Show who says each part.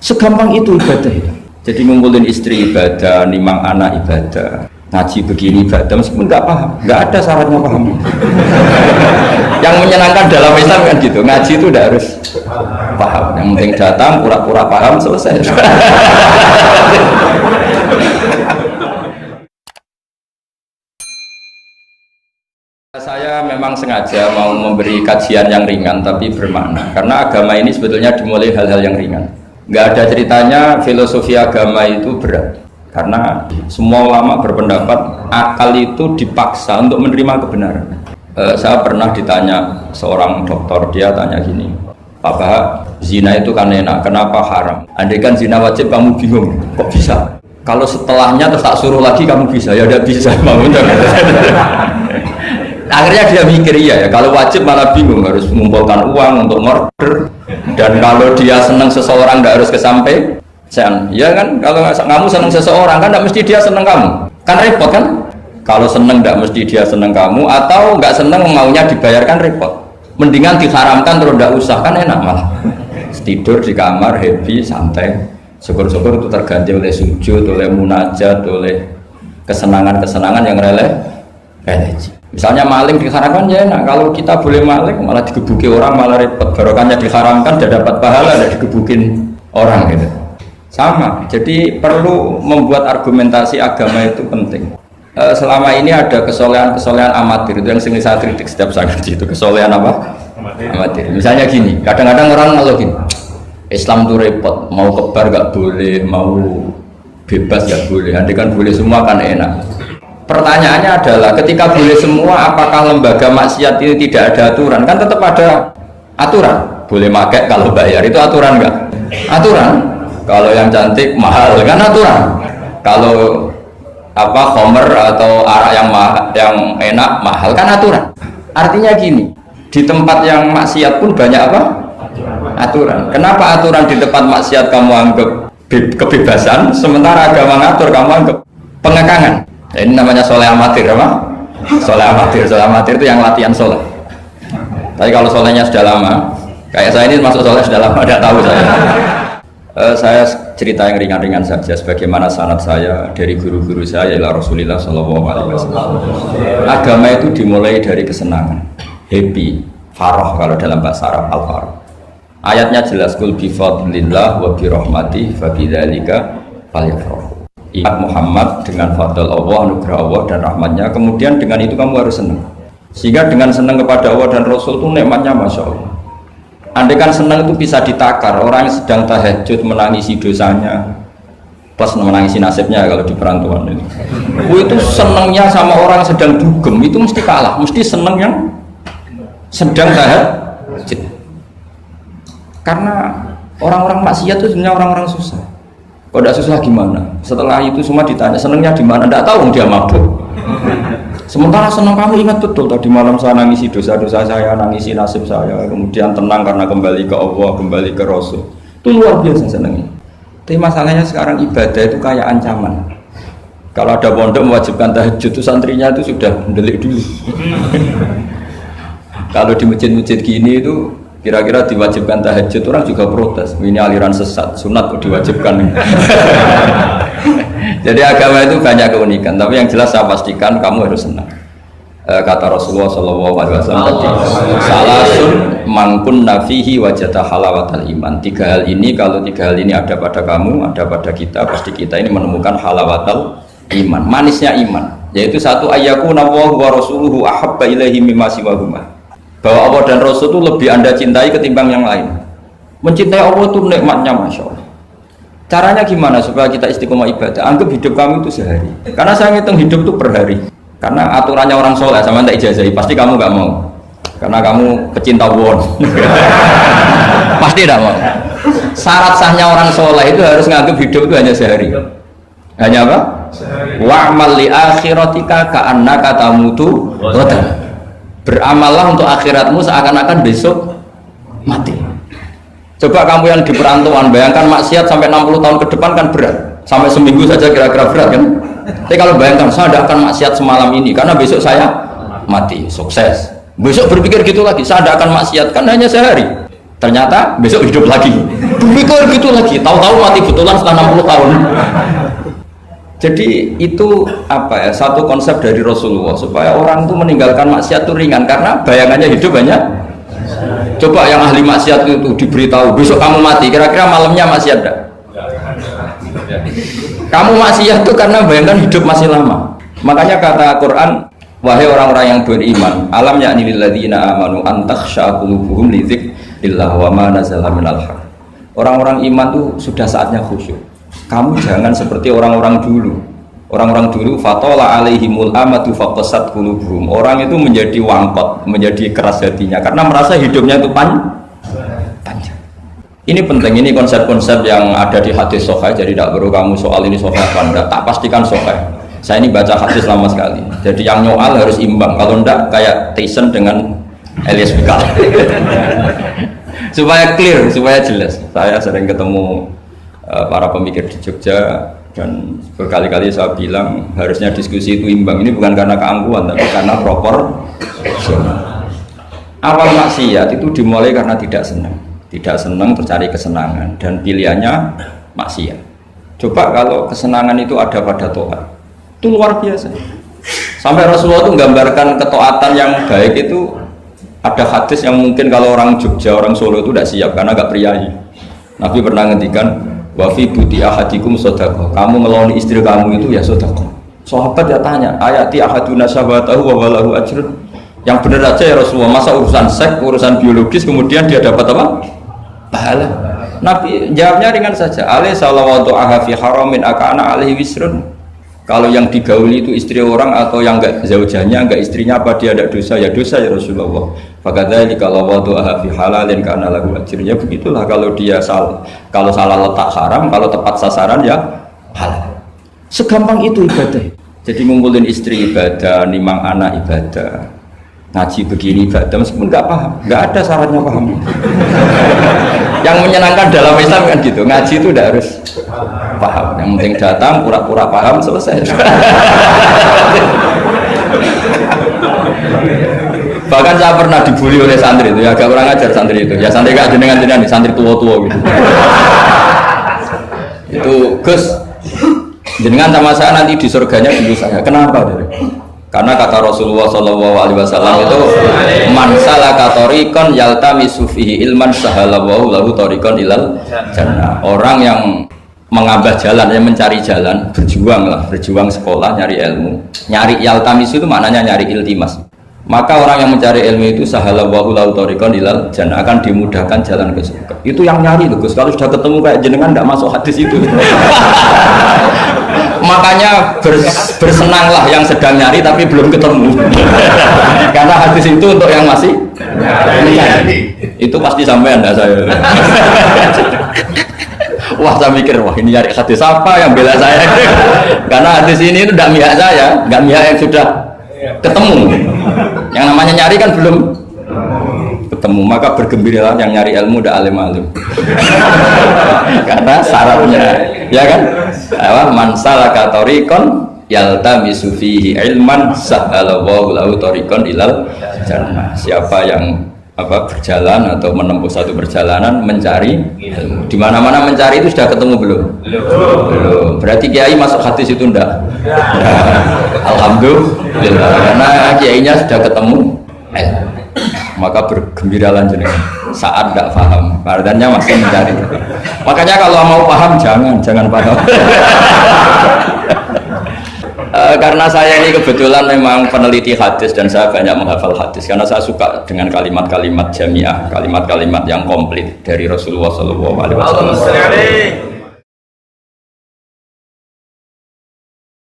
Speaker 1: Segampang itu ibadah ya. Jadi ngumpulin istri ibadah, nimang anak ibadah, ngaji begini ibadah, meskipun nggak paham, nggak ada syaratnya paham. Yang menyenangkan dalam Islam kan gitu, ngaji itu udah harus paham. Yang penting datang, pura-pura paham, selesai. Saya memang sengaja mau memberi kajian yang ringan tapi bermakna, karena agama ini sebetulnya dimulai hal-hal yang ringan. Nggak ada ceritanya filosofi agama itu berat, karena semua ulama berpendapat akal itu dipaksa untuk menerima kebenaran. Saya pernah ditanya seorang dokter, dia tanya gini, Pak Bahak, zina itu kan enak, kenapa haram? Andai kan zina wajib kamu bingung, kok bisa? Kalau setelahnya terus tak suruh lagi kamu bisa, ya udah bisa. Akhirnya dia mikir ya kalau wajib malah bingung, harus mengumpulkan uang untuk murder, dan kalau dia senang seseorang tidak harus kesampaian, ya kan? Kalau kamu senang seseorang kan tidak mesti dia senang kamu, kan repot kan? Kalau senang tidak mesti dia senang kamu, atau nggak senang maunya dibayarkan repot. Mendingan diharamkan terus tidak usah, kan enak malah. Tidur di kamar happy santai, syukur-syukur itu terganti oleh sujud, oleh munajat, oleh kesenangan-kesenangan yang religi. Misalnya maling diharamkan ya enak, kalau kita boleh maling malah digebuki orang malah repot, barokahnya diharamkan dan dapat pahala dan digebukin orang gitu. Sama, jadi perlu membuat argumentasi agama itu penting. Selama ini ada kesolehan-kesolehan amatir, itu yang sering saya kritik setiap saya ngaji, itu kesolehan apa? Amatir. Misalnya gini, kadang-kadang orang ngeluh gini, Islam itu repot, mau kebar gak boleh, mau bebas gak boleh, andai kan boleh semua kan enak. Pertanyaannya adalah ketika boleh semua, apakah lembaga maksiat ini tidak ada aturan? Kan tetap ada aturan. Boleh pakai kalau bayar, itu aturan enggak? Aturan. Kalau yang cantik mahal kan aturan. Kalau homer atau arak yang enak mahal kan aturan. Artinya gini, di tempat yang maksiat pun banyak apa? Aturan. Kenapa aturan di tempat maksiat kamu anggap kebebasan, sementara agama ngatur kamu anggap pengekangan? Ini namanya soleh amatir apa? Soleh amatir itu yang latihan soleh. Tapi kalau solehnya sudah lama, kayak saya ini masuk soleh sudah lama, tidak tahu saya. Saya cerita yang ringan-ringan saja, sebagaimana sanad saya dari guru-guru saya ila Rasulullah SAW. Agama itu dimulai dari kesenangan, happy, farah kalau dalam bahasa Arab al-farah. Ayatnya jelas, kul bi fadlillah wa bi rahmatihi fa bidzalika falyafrahu. Ingat Muhammad dengan fadl Allah, anugerah Allah dan rahmatnya, kemudian dengan itu kamu harus senang. Sehingga dengan senang kepada Allah dan Rasul itu nikmatnya Masya Allah. Andai kan senang itu bisa ditakar, orang yang sedang tahajud menangisi dosanya plus menangisi nasibnya kalau di perantauan ini. Itu senangnya sama orang yang sedang dugem itu mesti kalah, mesti senang yang sedang tahajud. Karena orang-orang maksiat itu sebenarnya orang-orang susah. Kalau tidak susah gimana? Setelah itu semua ditanya senangnya di mana? Tidak tahu dia mabuk. Sementara senang kamu ingat betul tadi malam saya nangisi dosa-dosa saya, nangisi nasib saya, kemudian tenang karena kembali ke Allah, kembali ke Rasul. Itu luar biasa senangnya. Tapi masalahnya sekarang ibadah itu kayak ancaman. Kalau ada pondok mewajibkan tahajud itu santrinya itu sudah mendelik dulu. Kalau di masjid-masjid gini itu kira-kira diwajibkan tahajud, orang juga protes, ini aliran sesat, sunat kok diwajibkan. Jadi agama itu banyak keunikan, tapi yang jelas saya pastikan kamu harus senang. Kata Rasulullah SAW tadi, salasun mangkun nafihi wajata halawatal iman. Tiga hal ini, kalau tiga hal ini ada pada kamu, ada pada kita, pasti kita ini menemukan halawatal iman, manisnya iman. Yaitu satu, ayyakuna Allahu wa rasuluhu ahabba ilaihi mimma siwahuma. Bahwa Allah dan Rasul itu lebih Anda cintai ketimbang yang lain. Mencintai Allah itu nikmatnya Masya Allah. Caranya gimana supaya kita istiqomah ibadah? Anggap hidup kamu itu sehari. Karena saya ngitung hidup itu per hari. Karena aturannya orang soleh sama tak ijazahi, pasti kamu gak mau. Karena kamu pecinta won. Pasti tidak mau. Syarat sahnya orang soleh itu harus nganggap hidup itu hanya sehari. Hanya apa? Wa'mal li akhiratika ka'annaka tamutu ghadan. Beramallah untuk akhiratmu seakan-akan besok mati. Coba kamu yang di perantauan, bayangkan maksiat sampai 60 tahun ke depan kan berat. Sampai seminggu saja kira-kira berat kan. Tapi kalau bayangkan saya tidak akan maksiat semalam ini karena besok saya mati, sukses. Besok berpikir gitu lagi, saya tidak akan maksiat kan hanya sehari. Ternyata besok hidup lagi. Berpikir gitu lagi. Tahu-tahu mati betulan setelah 60 tahun. Jadi itu apa ya? Satu konsep dari Rasulullah supaya orang itu meninggalkan maksiat itu ringan karena bayangannya hidup banyak. Coba yang ahli maksiat itu diberitahu besok kamu mati, kira-kira malamnya masih ada. Kamu maksiat itu karena bayangkan hidup masih lama. Makanya kata Quran, wahai orang-orang yang beriman, alam yakni lil ladzina amanu an takhsha qulubuhum li dzikrillah wa ma nazala minal haq. Orang-orang iman itu sudah saatnya khusyuk. Kamu jangan seperti orang-orang dulu. Orang-orang dulu fatola alaihimul amatu faqasat qulubuhum. Orang itu menjadi wangkot, menjadi keras hatinya karena merasa hidupnya itu panjang. Ini penting, ini konsep-konsep yang ada di hadis sahih. Jadi tidak perlu kamu soal ini sahih apa enggak, tak pastikan sahih. Saya ini baca hadis lama sekali. Jadi yang nyoal harus imbang. Kalau enggak kayak Tyson dengan Elias Pikal. Supaya clear, supaya jelas. Saya sering ketemu para pemikir di Jogja dan berkali-kali saya bilang harusnya diskusi itu imbang. Ini bukan karena keangkuhan tapi karena proporsional. Awal maksiat itu dimulai karena tidak senang tercari kesenangan dan pilihannya maksiat. Coba kalau kesenangan itu ada pada taat, itu luar biasa. Sampai Rasulullah itu menggambarkan ketaatan yang baik itu ada hadis yang mungkin kalau orang Jogja, orang Solo itu tidak siap karena agak priayi. Nabi pernah ngendikan wa fi buti ahadikum shadaqah. Kamu ngeloni istri kamu itu ya sedekah. Sahabat ya tanya, ayati ahaduna syahwatahu wa walahu ajrun. Yang benar aja ya Rasulullah, masa urusan seks, urusan biologis kemudian dia dapat apa? Pahala. Nabi jawabnya ringan saja. Alaysa lawatu ahafi haramin akana alaihi wisrun. Kalau yang digauli itu istri orang atau yang enggak zaujahnya, enggak istrinya, apa dia ada dosa? Ya dosa ya Rasulullah. Fakadzalika lawatu ahafi halalin kana lahu ajrun. Ya begitulah kalau dia kalau salah letak haram, kalau tepat sasaran ya halal. Segampang itu ibadah. Jadi ngumpulin istri ibadah, nimang anak ibadah, ngaji begini ibadah, meskipun nggak paham, nggak ada syaratnya paham. Yang menyenangkan dalam Islam kan gitu, ngaji itu udah harus paham. Yang penting datang, pura-pura paham, selesai. Bahkan saya pernah dibully oleh santri itu, ya agak kurang ajar santri itu. Ya santri gak jenengan-jenengan, santri tua-tua gitu. Itu Gus, jenengan sama saya nanti di surganya dulu saya. Kenapa? Karena kata Rasulullah SAW itu man salaka tariqan yaltamisu fihi ilman sahalallahu lahu tariqan ilal jannah. Orang yang mengambah jalan, yang mencari jalan, berjuang sekolah, nyari ilmu. Nyari yaltamisu itu maknanya nyari iltimas. Maka orang yang mencari ilmu itu sahalallahu lahu tariqan ilal jannah, akan dimudahkan jalan ke surga. Itu yang nyari loh Gus. Kalau sudah ketemu kayak jenengan enggak masuk hadis itu. Makanya bersenanglah yang sedang nyari tapi belum ketemu. Karena hadis itu untuk yang masih mencari. Itu pasti sampai Anda saya. Wah saya mikir, wah ini nyari hadis apa yang bela saya. Karena hadis ini itu tidak mihak saya, nggak mihak yang sudah ketemu. Yang namanya nyari kan belum ketemu. Maka bergembiralah yang nyari ilmu udah alim-alim. Karena syaratnya ya kan, man salaka tariqan yaltamisu fihi ilman sahalallahu lahu tariqan ilal jannah. Siapa yang berjalan atau menempuh satu perjalanan mencari ilmu, di mana-mana mencari itu sudah ketemu belum? Belum. Berarti kiai masuk hadis itu enggak? Alhamdulillah, karena kiainya sudah ketemu ilmu. Maka bergembiralah jenengan saat tidak paham, artinya masih mencari. Makanya kalau mau paham jangan paham. Karena saya ini kebetulan memang peneliti hadis dan saya banyak menghafal hadis karena saya suka dengan kalimat-kalimat jamiah, kalimat-kalimat yang komplit dari Rasulullah SAW.